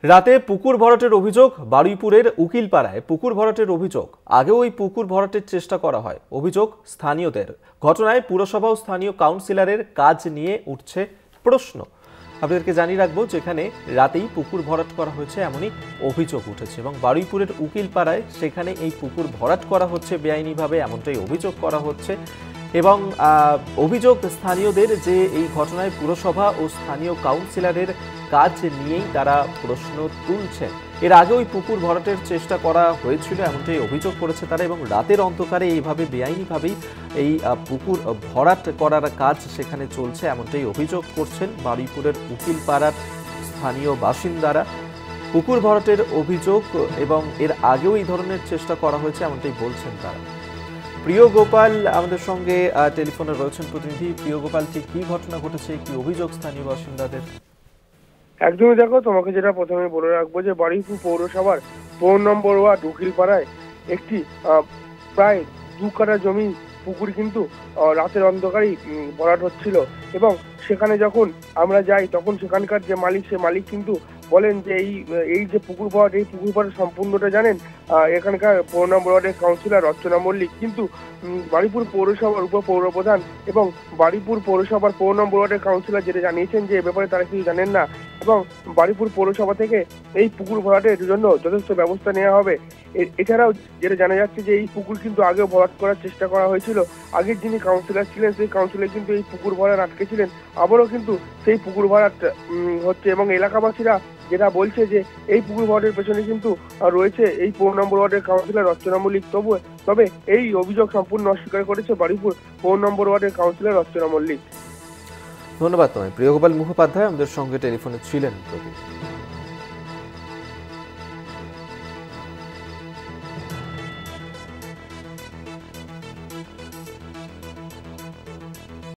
রাতে পুকুর ভরাটের অভিযোগ বারুইপুরের উকিলপাড়ায়। পুকুর ভরাটের অভিযোগ, আগেও ওই পুকুর ভরাটের চেষ্টা করা হয়। অভিযোগ স্থানীয়দের। ঘটনায় পুরসভা ও স্থানীয় কাউন্সিলরের কাজ নিয়ে উঠছে প্রশ্ন। আপনাদেরকে জানিয়ে রাখবো, যেখানে রাতেই পুকুর ভরাট করা হয়েছে এমনই অভিযোগ উঠেছে এবং বারুইপুরের উকিলপাড়ায় সেখানে এই পুকুর ভরাট করা হচ্ছে বেআইনিভাবে, এমনটাই অভিযোগ করা হচ্ছে। এবং অভিযোগ স্থানীয়দের যে এই ঘটনায় পুরসভা ও স্থানীয় কাউন্সিলরের কাজ নিয়েই তারা প্রশ্ন তুলছেন। এর আগে ওই পুকুর ভরাটের চেষ্টা করা হয়েছিল এমনটাই অভিযোগ করেছে তারা, এবং রাতের অন্ধকারে এইভাবে বেআইনিভাবেই এই পুকুর ভরাট করার কাজ সেখানে চলছে এমনটাই অভিযোগ করছেন বারুইপুরের উকিলপাড়ার স্থানীয় বাসিন্দারা। পুকুর ভরাটের অভিযোগ এবং এর আগেও এই ধরনের চেষ্টা করা হয়েছে এমনটাই বলছেন তারা। প্রিয় গোপাল আমাদের সঙ্গে টেলিফোনে রয়েছেন প্রতিনিধি। প্রিয় গোপাল, ঠিক কি ঘটনা ঘটেছে, কি অভিযোগ স্থানীয় বাসিন্দাদের? একদমই, দেখো, তোমাকে যেটা প্রথমে বলে রাখবো যে বারুইপুর পৌরসভার 4 নম্বর ওয়ার্ড উকিলপাড়ায় একটি প্রায় 2 কাঠা জমি পুকুর কিন্তু রাতের অন্ধকারেই ভরাট হচ্ছিল। এবং সেখানে যখন আমরা যাই তখন সেখানকার যে মালিক, সে মালিক কিন্তু বলেন যে এই যে পুকুর ভরাট, এই পুকুর ভরাট সম্পূর্ণটা জানেন এখানকার 4 নম্বর ওয়ার্ডের কাউন্সিলর রচনা মল্লিক। কিন্তু বারুইপুর পৌরসভার উপপ্রধান এবং বারুইপুর পৌরসভার 4 নম্বর ওয়ার্ডের কাউন্সিলর যেটা জানিয়েছেন যে এ ব্যাপারে তারা কিছু জানেন না, এবং বারুইপুর পৌরসভা থেকে এই পুকুর ভরাটের জন্য যথেষ্ট ব্যবস্থা নেওয়া হবে। এছাড়াও যেটা জানা যাচ্ছে যে এই পুকুর কিন্তু আগেও ভরাট করার চেষ্টা করা হয়েছিল। আগের যিনি কাউন্সিলর ছিলেন সেই কাউন্সিলর কিন্তু এই পুকুর ভরাট আটকেছিলেন, আবারও কিন্তু সেই পুকুর ভরাট হচ্ছে। এবং এলাকাবাসীরা যেটা বলছে যে এই পুকুর ভরাটের পেছনে কিন্তু রয়েছে এই 4 নম্বর ওয়ার্ডের কাউন্সিলর রচনা মল্লিক। তবে এই অভিযোগ সম্পূর্ণ অস্বীকার করেছে বারুইপুর 4 নম্বর ওয়ার্ডের কাউন্সিলর রচনা মল্লিক। ধন্যবাদ তোমায়। প্রিয় গোপাল মুখোপাধ্যায় আমাদের সঙ্গে টেলিফোনে ছিলেন।